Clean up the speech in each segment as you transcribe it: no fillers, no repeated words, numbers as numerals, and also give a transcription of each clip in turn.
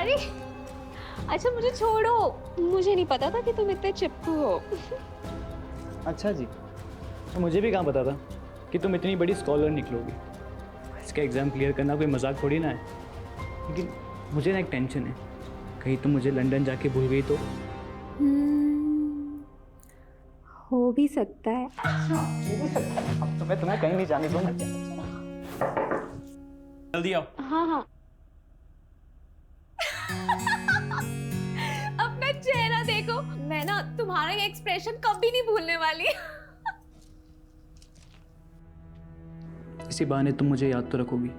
अरे अच्छा मुझे छोड़ो, मुझे नहीं पता था कि तुम इतने चिपकू हो। अच्छा जी, तो मुझे भी कहाँ पता था कि तुम इतनी बड़ी स्कॉलर निकलोगी। इसका एग्ज़ाम क्लियर करना कोई मजाक थोड़ी ना है। लेकिन मुझे ना एक टेंशन है, कहीं तुम मुझे लंदन जाके भूल गई तो। हो भी सकता है। अब तो मैं तुम्हें कहीं नहीं जाने दूंगा। जल्दी आओ। हाँ हाँ। अपना चेहरा देखो, मैं ना तुम्हारा ये एक्सप्रेशन कभी नहीं भूलने वाली। इसी बहाने तुम मुझे याद तो रखोगी।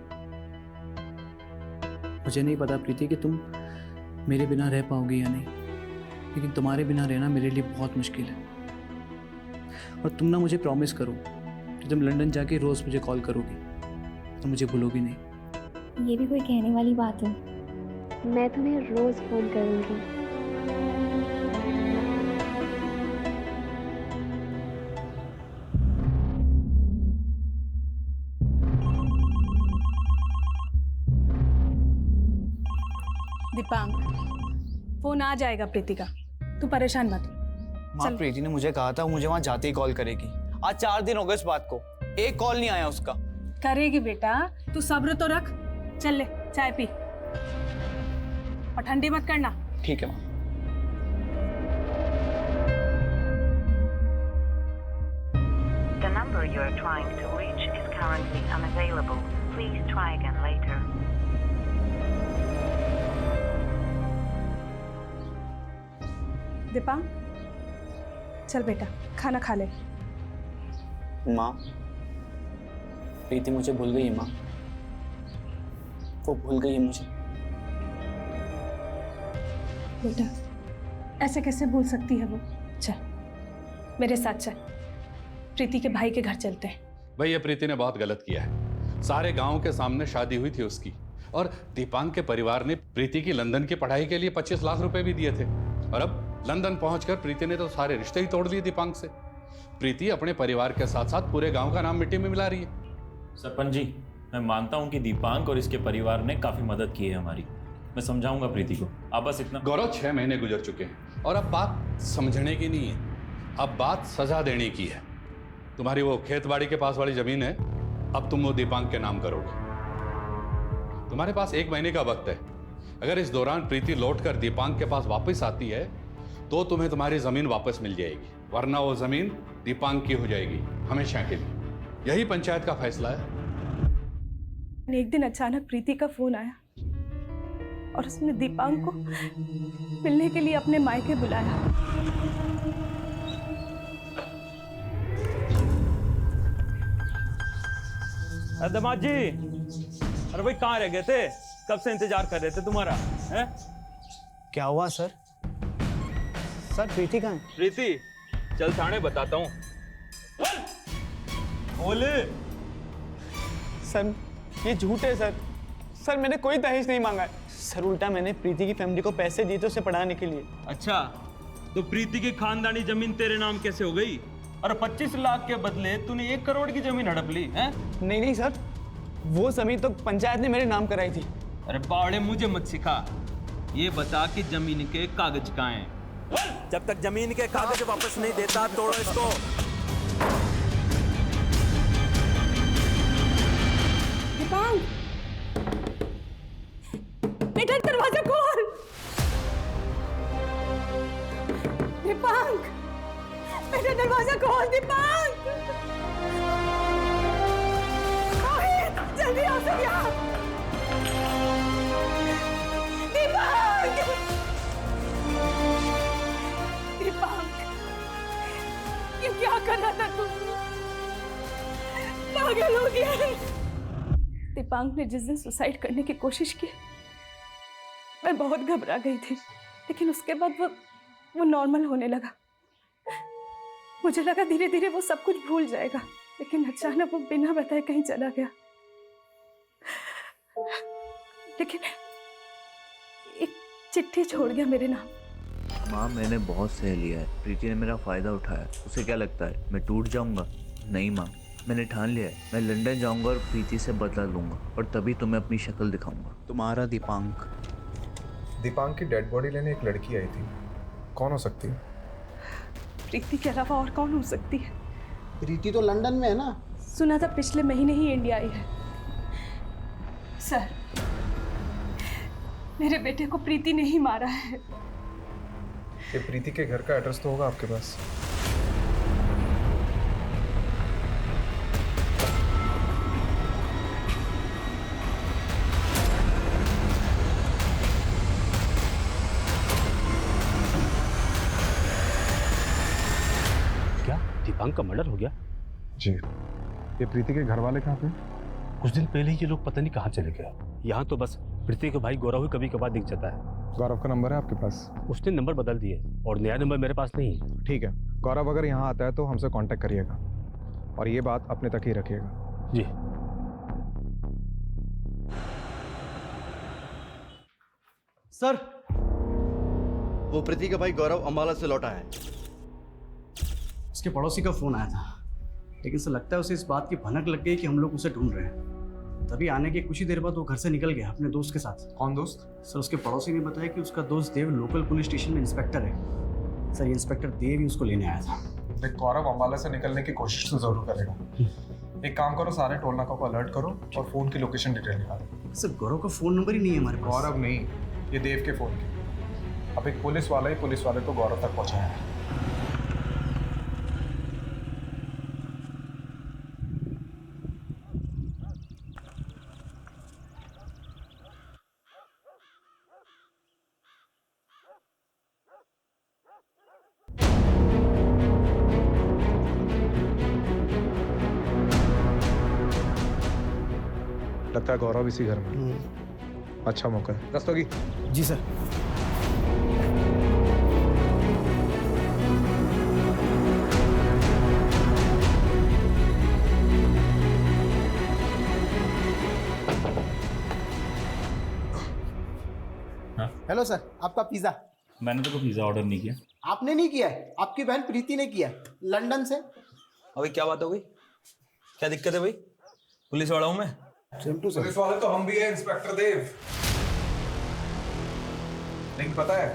मुझे नहीं पता प्रीति कि तुम मेरे बिना रह पाओगी या नहीं, लेकिन तुम्हारे बिना रहना मेरे लिए बहुत मुश्किल है। और तुम ना मुझे प्रॉमिस करो कि तुम लंदन जाके रोज़ मुझे कॉल करोगी, तो मुझे भूलोगी नहीं। ये भी कोई कहने वाली बात है? मैं तुम्हें रोज फोन करूंगी। दीपांक, फोन आ जाएगा प्रीति का, तू परेशान मत हो। माँ, प्रीति ने मुझे कहा था वो मुझे वहाँ जाते ही कॉल करेगी। आज 4 दिन हो गए इस बात को, एक कॉल नहीं आया उसका। करेगी बेटा, तू सब्र तो रख। चल ले चाय पी और ठंडी मत करना। ठीक है माँ। The number you are trying to reach is currently unavailable. Please try again later. Deepank, चल बेटा खाना खा ले। माँ, प्रीति मुझे भूल गई है माँ, वो भूल गई है मुझे। बेटा ऐसे कैसे भूल सकती है वो? चल मेरे साथ चल, प्रीति के भाई के घर चलते हैं। भैया प्रीति ने बहुत गलत किया है। सारे गांव के सामने शादी हुई थी उसकी, और दीपांक के परिवार ने प्रीति की लंदन की पढ़ाई के लिए 25 लाख रुपए भी दिए थे। और अब लंदन पहुंचकर प्रीति ने तो सारे रिश्ते ही तोड़ दिए दीपांक से। प्रीति अपने परिवार के साथ साथ पूरे गांव का नाम मिट्टी में मिला रही है। सरपंच जी, मैं मानता हूं कि दीपांक और इसके परिवार ने काफी मदद की है हमारी। मैं समझाऊंगा प्रीति को, आप बस इतना। गौरव, 6 महीने गुजर चुके हैं और अब बात समझने की नहीं है, अब बात सजा देने की है। तुम्हारी वो खेतबाड़ी के पास वाली जमीन है, अब तुम वो दीपांक के नाम करोगे। तुम्हारे पास 1 महीने का वक्त है। अगर इस दौरान प्रीति लौटकर दीपांक के पास वापस आती है तो तुम्हें तुम्हारी जमीन वापस मिल जाएगी, वरना वो जमीन दीपांक की हो जाएगी हमेशा के लिए। यही पंचायत का फैसला है। एक दिन अचानक प्रीति का फोन आया और उसने दीपांक को मिलने के लिए अपने मायके बुलाया। दामाद जी, अरे भाई कहाँ रह गए थे? कब से इंतजार कर रहे थे तुम्हारा, हैं? क्या हुआ सर? सर प्रीति कहाँ है? प्रीति, चल थाने बताता हूँ। बोले। सर ये झूठ है सर। सर मैंने कोई दहेज नहीं मांगा है सर, उल्टा मैंने प्रीति की फैमिली को पैसे दिए थे उसे पढ़ाने के लिए। अच्छा, तो प्रीति की खानदानी जमीन तेरे नाम कैसे हो गई? और 25 लाख के बदले तूने 1 करोड़ की जमीन हड़प ली, हैं? नहीं सर, वो जमीन तो पंचायत ने मेरे नाम कराई थी। अरे बावड़े, मुझे मत सिखा। ये बता कि जमीन के कागज कहाँ हैं? जब तक जमीन के कागज वापस नहीं देता, तोड़ो इसको। दीपांक, बेटा दरवाजा खोल। दीपांक, बेटा दरवाजा खोल। दीपांक, जल्दी आओ सब यहाँ। दीपांक, दीपांक, ये क्या कर रहा था तू? पागल हो गया है। दीपांक ने जिस दिन सुसाइड करने की कोशिश की, मैं बहुत घबरा गई थी, लेकिन उसके बाद वो नॉर्मल होने लगा। मुझे लगा धीरे धीरे वो सब कुछ भूल जाएगा, लेकिन अचानक वो बिना बताए कहीं चला गया। लेकिन एक चिट्ठी छोड़ गया मेरे नाम। माँ, मैंने बहुत सह लिया है। प्रीति ने मेरा फ़ायदा उठाया, उसे क्या लगता है मैं टूट जाऊंगा? नहीं माँ, मैंने ठान लिया है, मैं लंदन जाऊंगा और प्रीति से बदला लूंगा, और तभी तुम्हें अपनी शक्ल दिखाऊंगा। तुम्हारा दीपांक दीपांक की डेड बॉडी लेने एक लड़की आई थी, कौन हो सकती है? प्रीति के अलावा और कौन हो सकती है? प्रीति तो लंदन में है ना। सुना था पिछले महीने ही इंडिया आई है। सर, मेरे बेटे को प्रीति ने ही मारा है। ये प्रीति के घर का एड्रेस तो होगा आपके पास? क्या दीपांक का मर्डर हो गया? जी। ये प्रीति के घर वाले कहाँ पे? कुछ दिन पहले ही ये लोग पता नहीं कहाँ चले गए। यहाँ तो बस प्रीति के भाई गौरव ही कभी कभार दिख जाता है। गौरव का नंबर है आपके पास? उसने नंबर बदल दिए और नया नंबर मेरे पास नहीं है। ठीक है, गौरव अगर यहाँ आता है तो हमसे कांटेक्ट करिएगा और ये बात अपने तक ही रखिएगा। जी। सर, वो प्रीति का भाई गौरव अम्बाला से लौटा है। उसके पड़ोसी का फोन आया था, लेकिन सर लगता है उसे इस बात की भनक लग गई कि हम लोग उसे ढूंढ रहे हैं। तभी आने के कुछ ही देर बाद वो घर से निकल गया अपने दोस्त के साथ। कौन दोस्त? सर, उसके पड़ोसी ने बताया कि उसका दोस्त देव लोकल पुलिस स्टेशन में इंस्पेक्टर है। सर, ये इंस्पेक्टर देव ही उसको लेने आया था। देख, गौरव अम्बाला से निकलने की कोशिश तो जरूर करेगा। एक काम करो, सारे टोल नाकों को अलर्ट करो और फोन की लोकेशन डिटेल निकालो। सर, गौरव का फोन नंबर ही नहीं है हमारे पास। गौरव नहीं, ये देव के फोन की। अब एक पुलिस वाला ही पुलिस वाले को गौरव तक पहुंचाया। लगता है गौरव इसी घर में। अच्छा मौका है। रस्तोगी। जी सर। हेलो सर, आपका पिज्जा। मैंने तो कोई पिज्जा ऑर्डर नहीं किया। आपने नहीं किया है, आपकी बहन प्रीति ने किया है, लंदन से। अभी क्या बात हो गई? क्या दिक्कत है भाई? पुलिस वाला हूँ मैं। चिंटू सर। पुलिस वाले तो हम भी हैं, इंस्पेक्टर देव। लेकिन पता है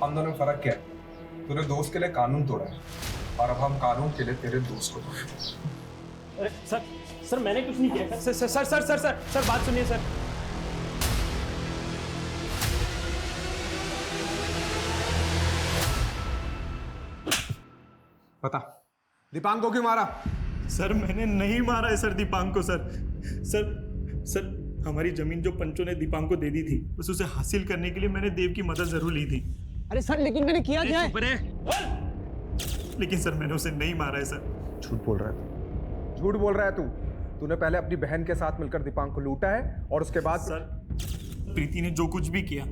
हम दोनों में फर्क क्या है? तूने दोस्त के लिए कानून तोड़ा है और अब हम कानून के लिए तेरे दोस्त को तोड़ेंगे। अरे सर मैंने कुछ नहीं किया। सर बात सुनिए सर। बता, दीपांक को क्यों मारा? सर, मैंने नहीं मारा है सर दीपांक को। सर हमारी जमीन जो पंचों ने दीपांक को दे दी थी, बस उसे हासिल करने के लिए मैंने देव की मदद जरूर ली थी। अरे सर, लेकिन मैंने किया क्या है? लेकिन सर मैंने उसे नहीं मारा है सर। झूठ बोल रहा है तू, झूठ बोल रहा है तू। तूने पहले अपनी बहन के साथ मिलकर दीपांक को लूटा है और उसके बाद सर, प्रीति ने जो कुछ भी किया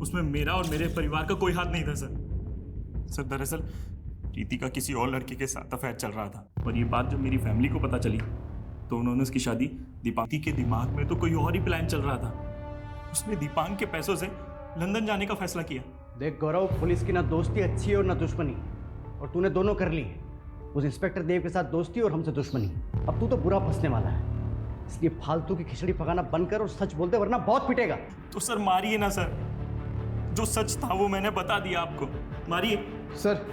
उसमें मेरा और मेरे परिवार का कोई हाथ नहीं था सर। दरअसल प्रीति का किसी और लड़के के साथ अफेयर चल रहा था और ये बात जब मेरी फैमिली को पता चली तो उन्होंने उसकी शादी दीपांक के दिमाग में तो कोई और ही प्लान चल रहा था। उसने दीपांक के पैसों से लंदन जाने का फैसला किया। देख गौरव, पुलिस की ना दोस्ती अच्छी है और ना दुश्मनी, और तूने दोनों कर ली। उस इंस्पेक्टर देव के साथ दोस्ती और हमसे दुश्मनी। अब तू तो बुरा फंसने वाला है, इसलिए फालतू की खिचड़ी पकाना बंद कर और सच बोलते, वरना बहुत पिटेगा। तो सर मारिए ना सर, जो सच था वो मैंने बता दिया आपको, मारिए सर।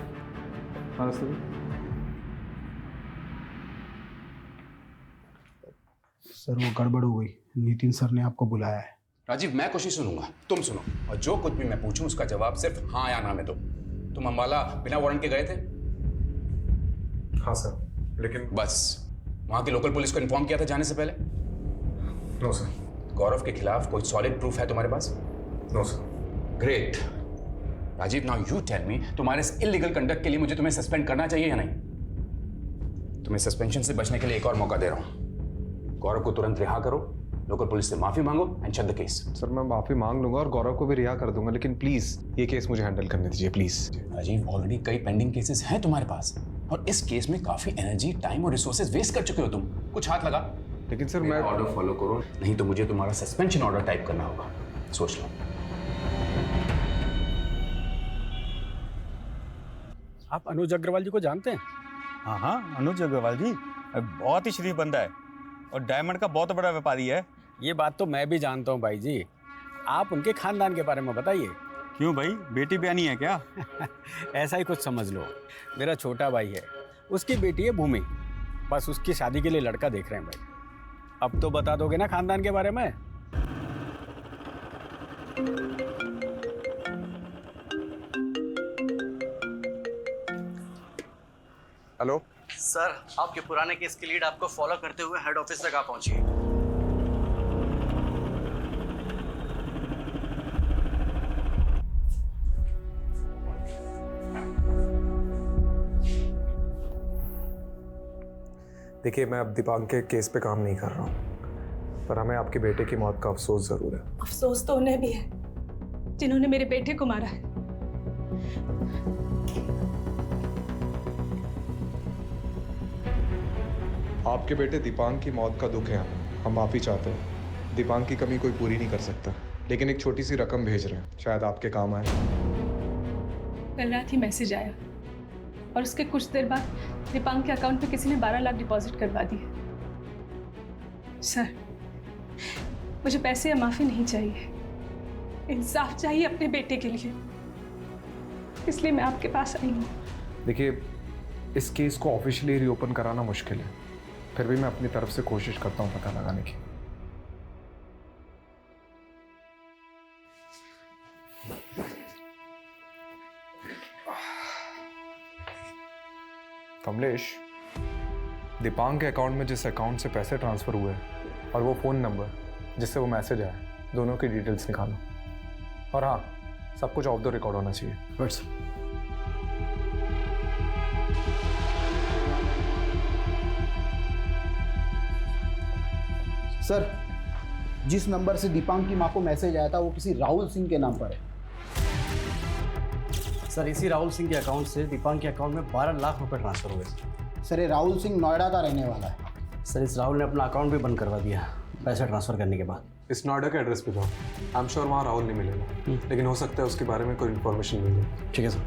सर, वो गड़बड़ हो गई, नितिन सर ने आपको बुलाया है। राजीव, मैं कुछ नहीं सुनूंगा, तुम सुनो, और जो कुछ भी मैं पूछूं उसका जवाब सिर्फ हाँ या ना में दो। तुम अम्बाला बिना वारंट के गए थे? हाँ सर, लेकिन बस वहां की लोकल पुलिस को इन्फॉर्म किया था जाने से पहले? No sir. गौरव के खिलाफ कोई सॉलिड प्रूफ है तुम्हारे पास? No sir. Great. Rajiv, now you tell me, तुम्हारे इस इलीगल कंडक्ट के लिए मुझे तुम्हें सस्पेंड करना चाहिए या नहीं? तुम्हें सस्पेंशन से बचने के लिए एक और मौका दे रहा हूं। गौरव को तुरंत रिहा करो, लोकल पुलिस से माफी मांगो and shut the case. Sir, मैं माफी मांग लूंगा और गौरव को भी रिहा कर दूंगा, लेकिन प्लीज ये केस मुझे हैंडल करने दीजिए प्लीज। राजीव, ऑलरेडी कई पेंडिंग केसेस हैं तुम्हारे पास और इस केस में काफी एनर्जी, टाइम और रिसोर्सेज वेस्ट कर चुके हो तुम। कुछ हाथ लगा। लेकिन सर, मैं ऑर्डर फॉलो करो, नहीं तो मुझे तुम्हारा सस्पेंशन ऑर्डर टाइप करना होगा। सोच लो। आप अनुज अग्रवाल जी को जानते हैं? हाँ, अनुज अग्रवाल जी बहुत ही शरीफ बंदा है और डायमंड का बहुत बड़ा व्यापारी है। ये बात तो मैं भी जानता हूँ भाई जी। आप उनके खानदान के बारे में बताइए। क्यों भाई, बेटी ब्यानी है क्या? ऐसा ही कुछ समझ लो। मेरा छोटा भाई है, उसकी बेटी है भूमि, बस उसकी शादी के लिए लड़का देख रहे हैं भाई। अब तो बता दोगे ना खानदान के बारे में? हेलो सर, आपके पुराने केस की लीड आपको फॉलो करते हुए हेड ऑफिस तक आ पहुंची है। देखिए, मैं अब दीपांक के केस पे काम नहीं कर रहा हूँ, पर हमें आपके बेटे की मौत का अफसोस जरूर है। अफसोस तो उन्हें भी है जिन्होंने मेरे बेटे को मारा है। आपके बेटे दीपांक की मौत का दुख है हमें, हम माफी चाहते हैं। दीपांक की कमी कोई पूरी नहीं कर सकता, लेकिन एक छोटी सी रकम भेज रहे हैं, शायद आपके काम आए। कल रात ही मैसेज आया और उसके कुछ देर बाद दीपांक के अकाउंट में किसी ने 12 लाख डिपॉजिट करवा दिए। सर, मुझे पैसे या माफी नहीं चाहिए, इंसाफ चाहिए अपने बेटे के लिए, इसलिए मैं आपके पास आई हूँ। देखिए, इस केस को ऑफिशियली रीओपन कराना मुश्किल है, फिर भी मैं अपनी तरफ से कोशिश करता हूँ पता लगाने की। कमलेश, दीपांक के अकाउंट में जिस अकाउंट से पैसे ट्रांसफर हुए और वो फ़ोन नंबर जिससे वो मैसेज आया, दोनों की डिटेल्स निकालो। और हाँ, सब कुछ ऑफ द रिकॉर्ड होना चाहिए। बस सर, जिस नंबर से दीपांक की मां को मैसेज आया था वो किसी राहुल सिंह के नाम पर है। सर, इसी राहुल सिंह के अकाउंट से दीपांक के अकाउंट में 12 लाख रुपए ट्रांसफर हुए। सर, ये राहुल सिंह नोएडा का रहने वाला है। सर, इस राहुल ने अपना अकाउंट भी बंद करवा दिया पैसे ट्रांसफर करने के बाद। इस नोएडा के एड्रेस पे जाओ, आई एम श्योर वहाँ राहुल नहीं मिलेगा, लेकिन हो सकता है उसके बारे में कोई इन्फॉर्मेशन मिल जाए। ठीक है सर।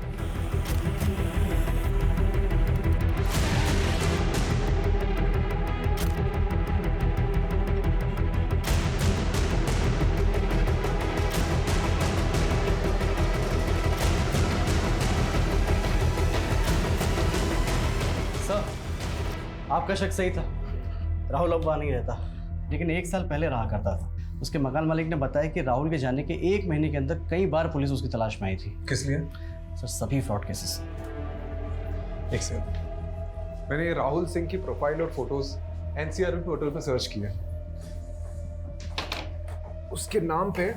आपका शक सही था, राहुल अब वहाँ नहीं रहता, लेकिन 1 साल पहले रहा करता था। उसके मकान मालिक ने बताया कि राहुल के जाने के 1 महीने के अंदर कई बार पुलिस उसकी तलाश में आई थी। किस लिए? सर, सभी फ्रॉड केसेस। एक सेकंड, मैंने ये राहुल सिंह की प्रोफाइल और फोटोज एनसीआर पोर्टल पर सर्च किया। उसके नाम पे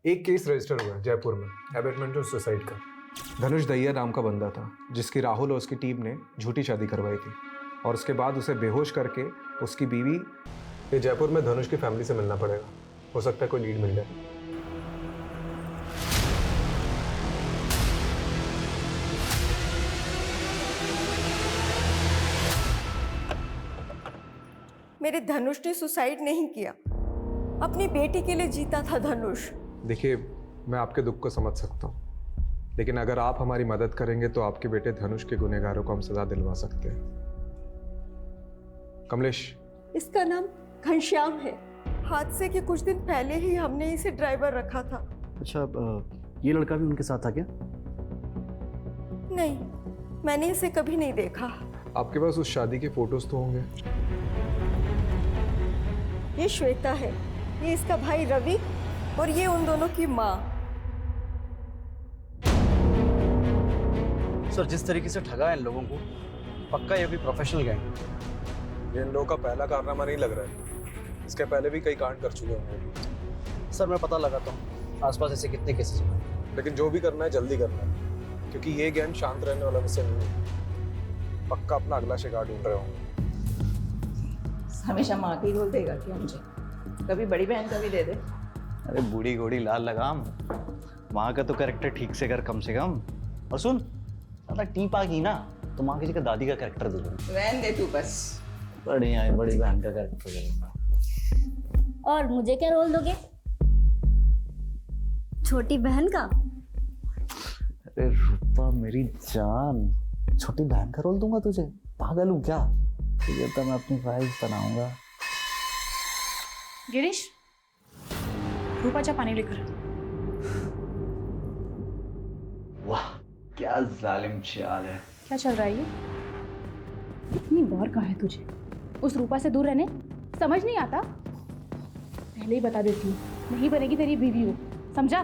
एक केस रजिस्टर हुआ है जयपुर में, अबेटमेंट और सुसाइड का। धनुष दहिया नाम का बंदा था जिसकी राहुल और उसकी टीम ने झूठी शादी करवाई थी, और उसके बाद उसे बेहोश करके उसकी बीवी ये जयपुर में धनुष की फैमिली से मिलना पड़ेगा। हो सकता है कोई लीड मिल जाए। मेरे धनुष ने सुसाइड नहीं किया, अपनी बेटी के लिए जीता था धनुष। देखिए, मैं आपके दुख को समझ सकता हूँ, लेकिन अगर आप हमारी मदद करेंगे तो आपके बेटे धनुष के गुनहगारों को हम सजा दिलवा सकते हैं। कमलेश, इसका नाम घनश्याम है। हादसे के कुछ दिन पहले ही हमने इसे ड्राइवर रखा था। अच्छा, ये लड़का भी उनके साथ था क्या? नहीं, मैंने इसे कभी नहीं देखा। आपके पास उस शादी के फोटोज तो होंगे? ये श्वेता है, ये इसका भाई रवि, और ये उन दोनों की माँ। सर, जिस तरीके से ठगा है इन लोगों को, पक्का ये भी प्रोफेशनल गैंग। ये इन लोगों का पहला कारनामा नहीं लग रहा है, इसके पहले भी कई कांड कर चुके होंगे। सर, मैं पता लगाता हूँ आसपास ऐसे कितने केसेस हैं, लेकिन जो भी करना है जल्दी करना है, क्योंकि ये गैंग शांत रहने वाला विषय नहीं है। पक्का अपना अगला शिकार ढूंढ रहे होंगे। हमेशा माँ का ही रोल देगा क्या मुझे? कभी बड़ी बहन का भी दे दे। अरे बूढ़ी घोड़ी लाल लगाम, माँ का तो कैरेक्टर ठीक से कर कम से कम। और सुन, ज्यादा टीप आ गई ना तो माँ किसी का दादी का कैरेक्टर दे दूंगा। रहने दे तू बस। बढ़िया है, बड़ी बहन का कैरेक्टर करूंगा। और मुझे क्या रोल दोगे? छोटी बहन का? अरे रूपा मेरी जान, छोटी बहन का रोल दूंगा तुझे? पागल हूँ क्या? ये तो मैं अपनी वाइफ बनाऊंगा। गिरीश, रूपा जा पानी लेकर। क्या जालिम चाल है। क्या चल रहा है ये? इतनी बार कहा है तुझे उस रूपा से दूर रहने, समझ नहीं आता? पहले ही बता देती हूँ, नहीं बनेगी तेरी बीवी हो, समझा?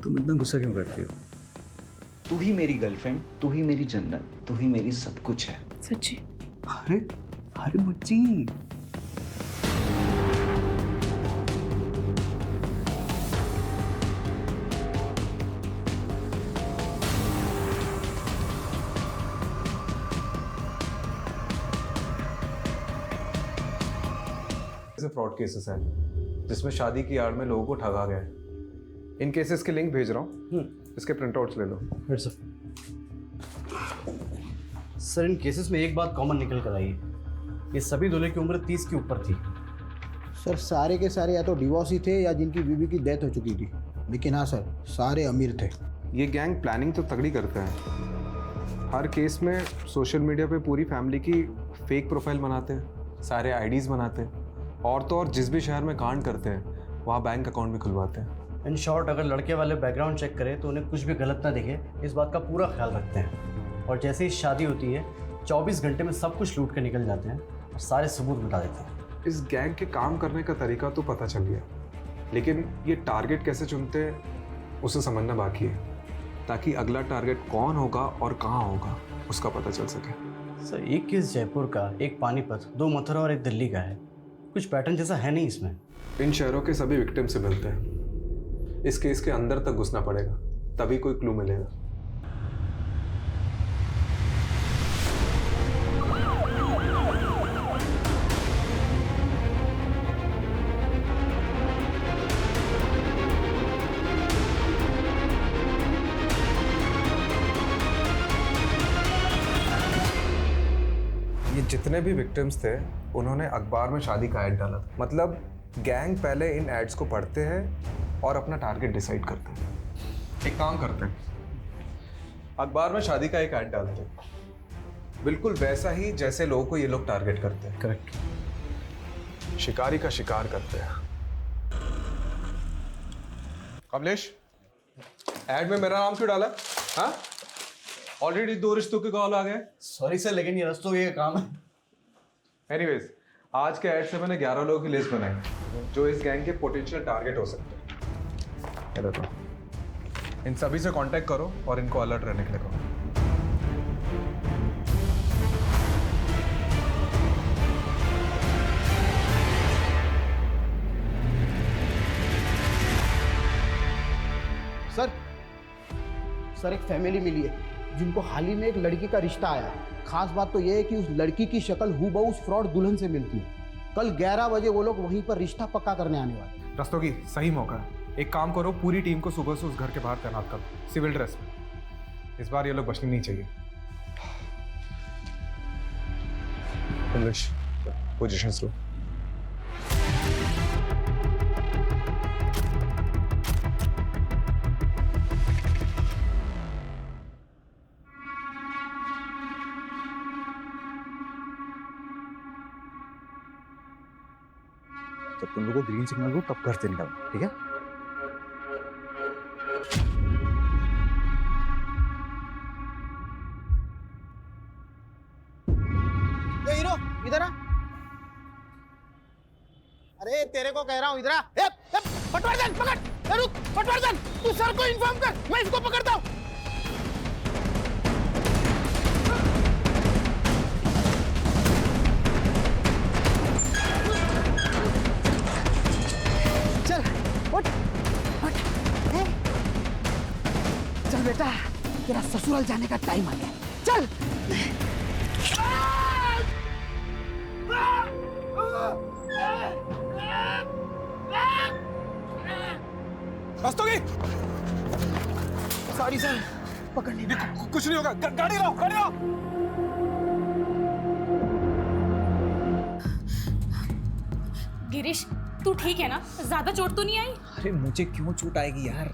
तुम इतना गुस्सा क्यों करती हो? तू ही मेरी गर्लफ्रेंड, तू ही मेरी जन्नत, तू ही मेरी सब कुछ है। सच्ची? अरे अरे मुच्ची, ऐसे फ्रॉड केसेस हैं जिसमें शादी की आड़ में लोगों को ठगा गया है। इन केसेस के लिंक भेज रहा हूँ, इसके प्रिंट आउट्स ले लो। सर इन केसेस में एक बात कॉमन निकल कर आई है, ये सभी दूल्हे की उम्र 30 के ऊपर थी। सर सारे के सारे या तो डिवोर्स ही थे या जिनकी बीवी की डेथ हो चुकी थी, लेकिन हाँ सर सारे अमीर थे। ये गैंग प्लानिंग तो तगड़ी करते हैं। हर केस में सोशल मीडिया पे पूरी फैमिली की फेक प्रोफाइल बनाते हैं, सारे आईडीज बनाते हैं, और तो और जिस भी शहर में कांड करते हैं वहाँ बैंक अकाउंट भी खुलवाते हैं। इन शॉर्ट अगर लड़के वाले बैकग्राउंड चेक करें तो उन्हें कुछ भी गलत ना दिखे, इस बात का पूरा ख्याल रखते हैं। और जैसे ही शादी होती है 24 घंटे में सब कुछ लूट के निकल जाते हैं और सारे सबूत मिटा देते हैं। इस गैंग के काम करने का तरीका तो पता चल गया, लेकिन ये टारगेट कैसे चुनते हैं उसे समझना बाकी है, ताकि अगला टारगेट कौन होगा और कहाँ होगा उसका पता चल सके। सर एक केस जयपुर का, एक पानीपत, 2 मथुरा और एक दिल्ली का है। कुछ पैटर्न जैसा है नहीं इसमें। इन शहरों के सभी विक्टिम से मिलते हैं। इस केस के अंदर तक घुसना पड़ेगा, तभी कोई क्लू मिलेगा। ये जितने भी विक्टिम्स थे उन्होंने अखबार में शादी का ऐड डाला था। मतलब गैंग पहले इन एड्स को पढ़ते हैं और अपना टारगेट डिसाइड करते हैं। एक काम करते हैं, अखबार में शादी का एक ऐड डालते हैं, बिल्कुल वैसा ही जैसे लोगों को ये लोग टारगेट करते हैं। करेक्ट। शिकारी का शिकार करते हैं। कमलेश, ऐड में मेरा नाम क्यों डाला? हाँ, ऑलरेडी 2 रिश्तों के कॉल आ गए। सॉरी सर, लेकिन ये रिश्तों का काम है। एनीवेज, आज के ऐड से मैंने 11 लोगों की लिस्ट बनाई जो इस गैंग के पोटेंशियल टारगेट हो सकते हैं। ये देखो, इन सभी से कांटेक्ट करो और इनको अलर्ट रहने के लिए कहो। सर एक फैमिली मिली है जिनको हाल ही में एक लड़की का रिश्ता आया है। खास बात तो यह है कि उस लड़की की शक्ल हूबहू उस फ्रॉड दुल्हन से मिलती है। कल 11 बजे वो लोग वहीं पर रिश्ता पक्का करने आने वाले हैं। रस्तोगी सही मौका है। एक काम करो, पूरी टीम को सुबह से उस घर के बाहर तैनात करो, सिविल ड्रेस में। इस बार ये लोग बचने नहीं चाहिए। पोजीशन लो। जब तुम लोगों को ग्रीन सिग्नल दो तब घर से निकलना, ठीक है? ए हीरो, इधर आ। अरे तेरे को कह रहा हूँ, इधर आ। पटवर्धन पकड़, रुक, पटवर्धन तू सर को इन्फॉर्म कर, मैं इसको पकड़ता हूँ। चल बेटा, तेरा ससुराल जाने का टाइम आ गया। चल। रस्तोगी, सॉरी सर, पकड़ नहीं। कुछ नहीं होगा, गाड़ी लाओ, गाड़ी लाओ। गिरीश, तू ठीक है ना? ज्यादा चोट तो नहीं आई? अरे मुझे क्यों चोट आएगी यार?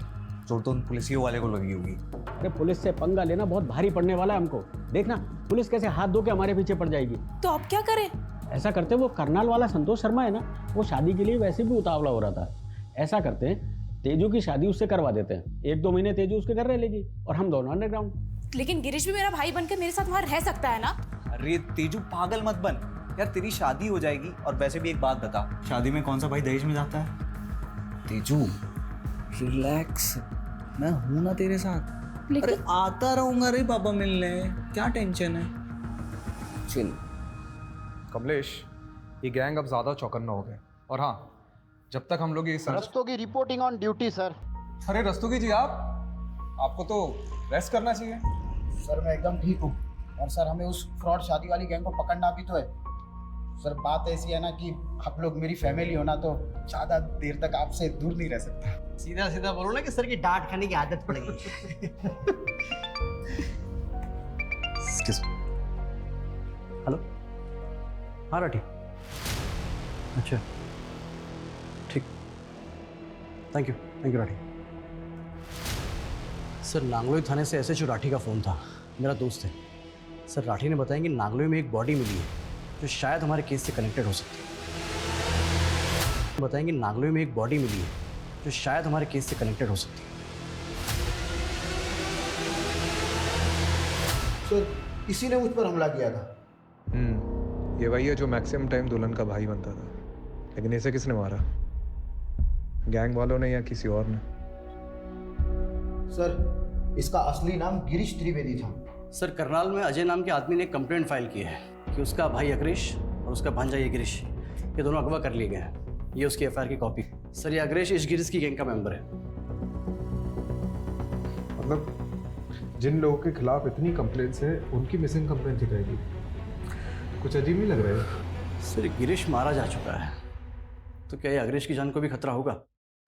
चोट तो उन पुलिसियों वाले को लगी होगी। अरे पुलिस से पंगा लेना बहुत भारी पड़ने वाला है हमको। देखना पुलिस कैसे हाथ धो के हमारे पीछे पड़ जाएगी। तो अब क्या करें? ऐसा करते, वो करनाल वाला संतोष शर्मा है ना, वो शादी के लिए वैसे भी उतावला हो रहा था। ऐसा करते हैं, तेजू की शादी उससे करवा देते हैं, 1-2 महीने तेजू उसके घर रह लेगी और हम दोनों अंडरग्राउंड। लेकिन गिरीश भी मेरा भाई बनकर मेरे साथ वहाँ रह सकता है ना? अरे तेजू पागल मत बन यार, तेरी शादी हो जाएगी। और वैसे भी एक बात बता, शादी में कौन सा भाई दहेज में जाता है? तेजू रिलैक्स, मैं हूं ना तेरे साथ। अरे आता रहूंगा रे पापा मिलने, क्या टेंशन है, चिल। कमलेश, ये गैंग अब ज्यादा चौकन्ना हो गया। और हाँ, जब तक हम लोग ये Rastogi reporting on duty sir. अरे रस्तोगी जी, आपको तो रेस्ट करना चाहिए। सर मैं एकदम ठीक हूँ, और सर हमें उस फ्रॉड शादी वाली गैंग को पकड़ना भी तो है। सर बात ऐसी है ना कि आप लोग मेरी फैमिली हो ना, तो ज़्यादा देर तक आपसे दूर नहीं रह सकता। सीधा सीधा बोलो ना कि सर की डांट खाने की आदत पड़ गई। हेलो, हाँ राठी, अच्छा ठीक, thank you Rathi. Sir Nangloi थाने से एसएचओ राठी का फ़ोन था, मेरा दोस्त है। सर राठी ने बताया कि नांगलोई में एक बॉडी मिली है जो शायद हमारे केस से कनेक्टेड हो सकती है। बताएंगे नांगलोई में एक बॉडी मिली है जो शायद हमारे केस से कनेक्टेड हो सकती है। सर इसी ने मुझ पर हमला किया था। ये वही है जो मैक्सिमम टाइम दुल्हन का भाई बनता था। लेकिन इसे किसने मारा? गैंग वालों ने या किसी और ने? सर इसका असली नाम गिरीश त्रिवेदी था। सर करनाल में अजय नाम के आदमी ने कंप्लेंट फाइल की है कि उसका भाई अग्रेश और उसका भांजा ये गिरीश, ये दोनों अगवा कर लिए गए हैं। ये उसकी एफआईआर की कॉपी। सर ये अग्रेश इस गिरीश की गैंग का मेंबर है। मतलब जिन लोगों के खिलाफ इतनी कंप्लेंट्स है, उनकी मिसिंग कंप्लेंट दिखाएगी। कुछ अजीब नहीं लग रहा है। सर गिरीश मारा जा चुका है, तो क्या ये अग्रेश की जान को भी खतरा होगा?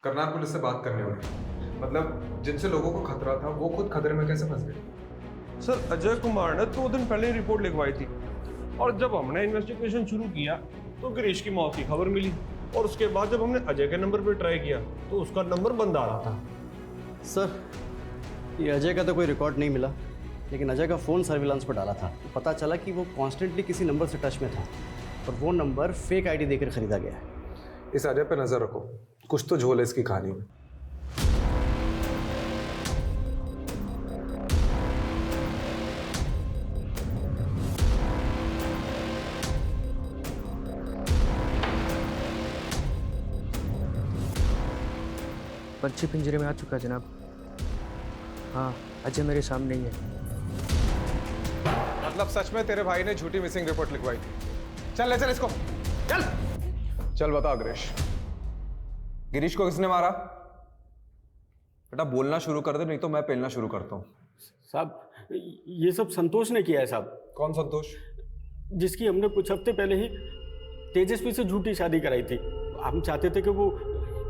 करनाल पुलिस से बात करने होगी। मतलब जिनसे लोगों को खतरा था, वो खुद खतरे में कैसे फंस गए? सर अजय कुमार ने 2 दिन पहले रिपोर्ट लिखवाई थी, और जब हमने इन्वेस्टिगेशन शुरू किया तो गिरीश की मौत की खबर मिली, और उसके बाद जब हमने अजय के नंबर पर ट्राई किया तो उसका नंबर बंद आ रहा था। सर ये अजय का तो कोई रिकॉर्ड नहीं मिला, लेकिन अजय का फ़ोन सर्विलांस पर डाला था। पता चला कि वो कॉन्स्टेंटली किसी नंबर से टच में था, और वो नंबर फेक आईडी देकर खरीदा गया है। इस अजय पे नजर रखो, कुछ तो झोल है इसकी कहानी में। पंछी पिंजरे में आ चुका जनाब। हाँ अजय मेरे सामने ही है। मतलब सच में तेरे भाई ने झूठी मिसिंग रिपोर्ट लिखवाई थी? चल ले चल इसको, चल चल बता अग्रेश, गिरीश को किसने मारा? बेटा बोलना शुरू कर दे, नहीं तो मैं पेलना शुरू करता हूँ। साहब ये सब संतोष ने किया है साहब। कौन संतोष? जिसकी हमने कुछ हफ्ते पहले ही तेजस्वी से झूठी शादी कराई थी। हम चाहते थे कि वो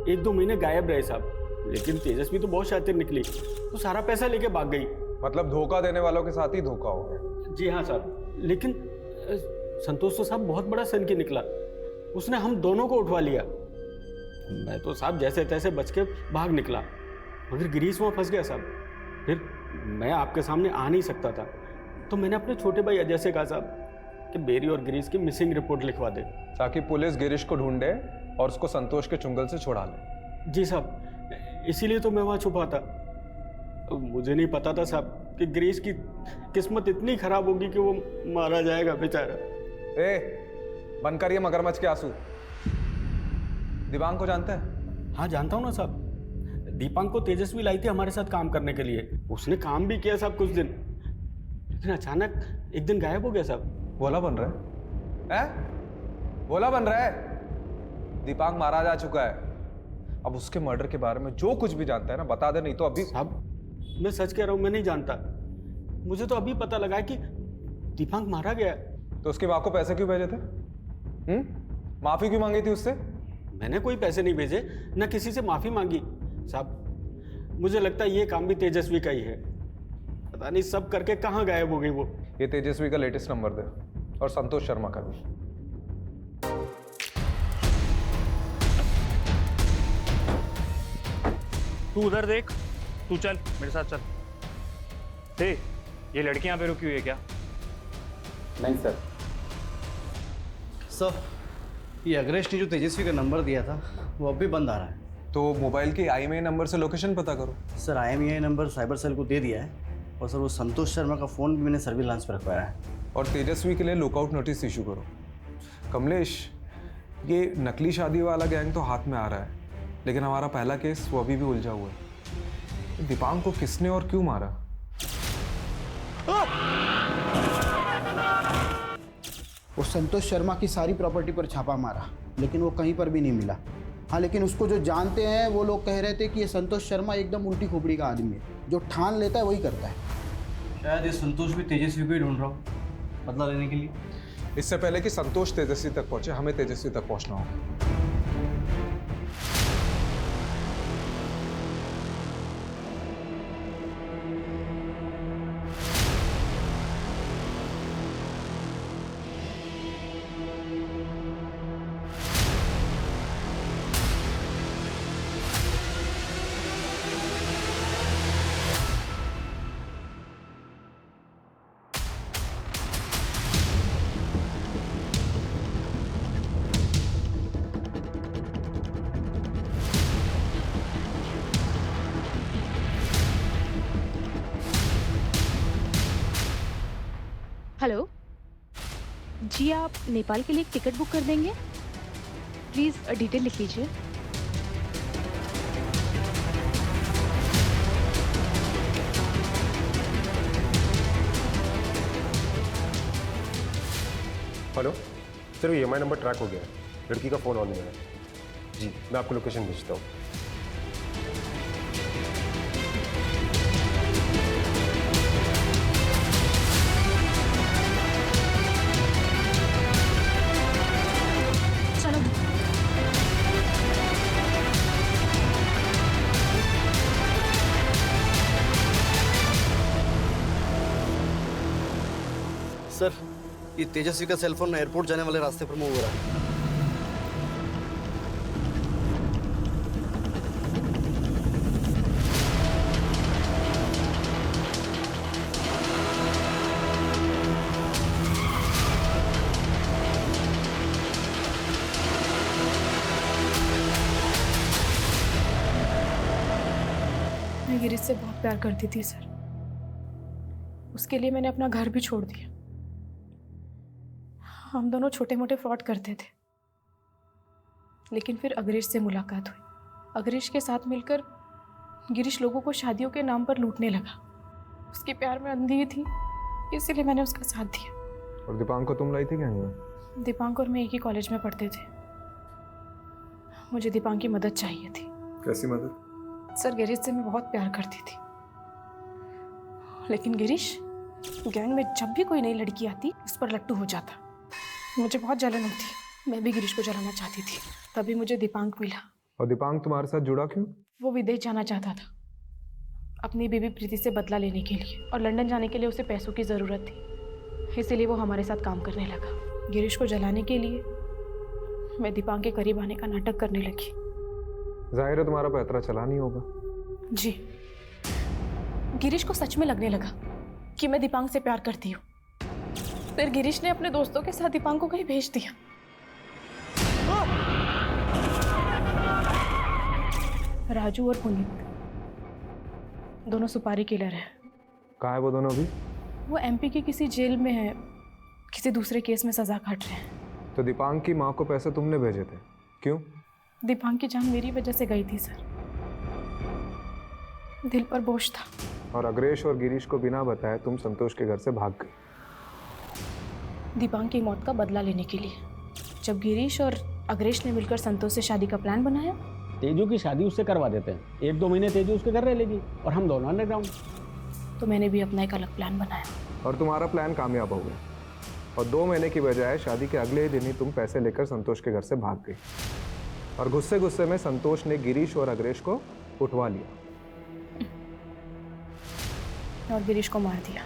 1-2 महीने गायब रहे साहब, लेकिन तेजस्वी तो बहुत शातिर निकली, तो सारा पैसा लेके भाग गई। मतलब धोखा देने वालों के साथ ही धोखा हो गया। जी हाँ साहब, लेकिन संतोष तो साहब बहुत बड़ा सन की निकला, उसने हम दोनों को उठवा लिया। मैं तो साहब जैसे तैसे बच के भाग निकला, मगर गिरीश वहाँ फंस गया साहब। फिर मैं आपके सामने आ नहीं सकता था, तो मैंने अपने छोटे भाई अजय से कहा साहब कि मेरी और गिरीश की मिसिंग रिपोर्ट लिखवा दे, ताकि पुलिस गिरीश को ढूंढे और उसको संतोष के चुंगल से छुड़ा ले। जी साहब, इसीलिए तो मैं वहाँ छुपा था। मुझे नहीं पता था साहब कि गिरीश की किस्मत इतनी खराब होगी कि वो मारा जाएगा बेचारा। बंद करिए मगरमच्छ के आंसू। दिबांग को जानते हैं? हाँ जानता हूँ ना साहब, दीपांग को तेजस्वी लाई थी हमारे साथ काम करने के लिए। उसने काम भी किया साहब कुछ दिन, लेकिन अचानक एक दिन गायब हो गया साहब। भोला बन रहा है? भोला बन रहा है? दीपांग मारा जा चुका है। अब उसके मर्डर के बारे में जो कुछ भी जानता है ना बता दे, नहीं तो अभी। साहब मैं सच कह रहा हूँ, मैं नहीं जानता। मुझे तो अभी पता लगा कि दीपांग मारा गया। तो उसकी माँ को पैसे क्यों भेजे थे? माफी क्यों मांगी थी उससे? मैंने कोई पैसे नहीं भेजे, न किसी से माफी मांगी साहब। मुझे लगता है ये काम भी तेजस्वी का ही है। पता नहीं सब करके कहाँ गायब हो गई वो। ये तेजस्वी का लेटेस्ट नंबर दे, और संतोष शर्मा का भी। तू उधर देख, तू चल मेरे साथ चल। ये लड़की यहाँ पे रुकी हुई है क्या? नहीं सर। सर ये अग्रेश ने जो तेजस्वी का नंबर दिया था वो अब भी बंद आ रहा है। तो मोबाइल के IMEI नंबर से लोकेशन पता करो। Sir IMEI number cyber cell को दे दिया है, और सर वो संतोष शर्मा का फ़ोन भी मैंने सर्विलांस पर रखवाया है। और तेजस्वी के लिए लुकआउट नोटिस इशू करो। कमलेश, ये नकली शादी वाला गैंग तो हाथ में आ रहा है, लेकिन हमारा पहला केस वो अभी भी उलझा हुआ है। दीपांक को किसने और क्यों मारा? वो संतोष शर्मा की सारी प्रॉपर्टी पर छापा मारा, लेकिन वो कहीं पर भी नहीं मिला। हाँ, लेकिन उसको जो जानते हैं वो लोग कह रहे थे कि ये संतोष शर्मा एकदम उल्टी खोपड़ी का आदमी है, जो ठान लेता है वही करता है। शायद ये संतोष भी तेजस्वी को ही ढूंढ रहा हूँ बदला लेने के लिए। इससे पहले कि संतोष तेजस्वी तक पहुंचे, हमें तेजस्वी तक पहुंचना होगा। हेलो जी, आप नेपाल के लिए एक टिकट बुक कर देंगे? प्लीज़ डिटेल लिख लीजिए। Hello sir, EMI number track हो गया है, लड़की का फ़ोन ऑन नहीं है। जी, मैं आपको लोकेशन भेजता हूँ। सर, ये तेजस्वी का सेलफोन एयरपोर्ट जाने वाले रास्ते पर मूव हो रहा है। मैं गिरीश से बहुत प्यार करती थी सर। उसके लिए मैंने अपना घर भी छोड़ दिया। हम दोनों छोटे मोटे फ्रॉड करते थे, लेकिन फिर अग्रेश से मुलाकात हुई। अग्रेश के साथ मिलकर गिरीश लोगों को शादियों के नाम पर लूटने लगा। उसके प्यार में अंधी थी, इसीलिए मैंने उसका साथ दिया। और दीपांक को तुम लाई थी गैंग में? दीपांक और मैं एक ही कॉलेज में पढ़ते थे। मुझे दीपांक की मदद चाहिए थी। कैसी मदद? सर, गिरीश से मैं बहुत प्यार करती थी, लेकिन गिरीश गैंग में जब भी कोई नई लड़की आती उस पर लट्टू हो जाता। मुझे बहुत जलन होती, मैं भी गिरीश को जलाना चाहती थी। तभी मुझे दीपांक मिला। और दीपांक तुम्हारे साथ जुड़ा क्यों? वो विदेश जाना चाहता था अपनी बीवी प्रीति से बदला लेने के लिए, और लंदन जाने के लिए उसे पैसों की ज़रूरत थी, इसीलिए वो हमारे साथ काम करने लगा। गिरीश को जलाने के लिए मैं दीपांक के करीब आने का नाटक करने लगी। जाहिर है तुम्हारा पैतरा चला नहीं होगा। जी, गिरीश को सच में लगने लगा कि मैं दीपांक से प्यार करती हूँ। फिर गिरीश ने अपने दोस्तों के साथ दीपांक को कहीं भेज दिया। राजू और पुनीत दोनों सुपारी किलर हैं। कहाँ है वो दोनों अभी? वो MP की किसी जेल में है, किसी दूसरे केस में सजा काट रहे हैं। तो दीपांक की माँ को पैसे तुमने भेजे थे, क्यों? दीपांक की जान मेरी वजह से गई थी सर। दिल पर बोझ था। और अग्रेश और गिरीश को बिना बताए तुम संतोष के घर से भाग गई। दीपांक की मौत का बदला लेने के लिए। जब गिरीश और अग्रेश ने मिलकर संतोष से शादी का प्लान बनाया, तेजू की शादी उससे करवा देते हैं। 1-2 महीने तेजू उसके घर रह लेगी और हम दोनों अंडरग्राउंड। तो मैंने भी अपना एक अलग प्लान बनाया। और तुम्हारा प्लान कामयाब हो गया, और 2 महीने की बजाय शादी के अगले ही दिन ही तुम पैसे लेकर संतोष के घर से भाग गई। और गुस्से गुस्से में संतोष ने गिरीश और अग्रेश को उठवा लिया और गिरीश को मार दिया।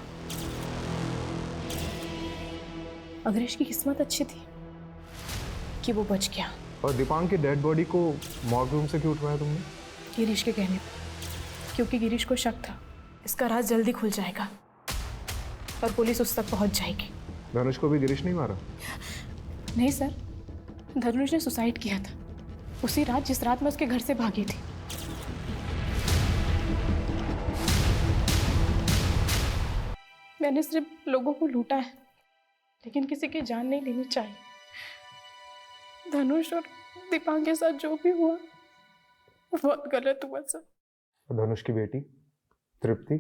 अग्रेश की किस्मत अच्छी थी कि वो बच गया। और दीपांक की डेड बॉडी को मॉर्ग रूम से क्यों उठवाया तुमने? गिरीश के कहने पर, क्योंकि गिरीश को शक था इसका राज जल्दी खुल जाएगा और पुलिस उस तक पहुंच जाएगी। धनुष को भी गिरीश नहीं मारा? नहीं सर, धनुष ने सुसाइड किया था। उसी रात जिस रात मैं उसके घर से भागी थी। मैंने सिर्फ लोगों को लूटा है, लेकिन किसी की जान नहीं लेनी चाहिए। धनुष और दीपांक के साथ जो भी हुआ बहुत गलत हुआ सर। धनुष की बेटी तृप्ति,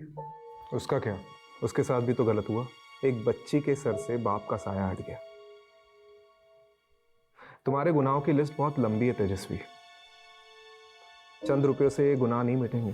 उसका क्या? उसके साथ भी तो गलत हुआ। एक बच्ची के सर से बाप का साया हट गया। तुम्हारे गुनाहों की लिस्ट बहुत लंबी है तेजस्वी। चंद रुपयों से ये गुनाह नहीं मिटेंगे।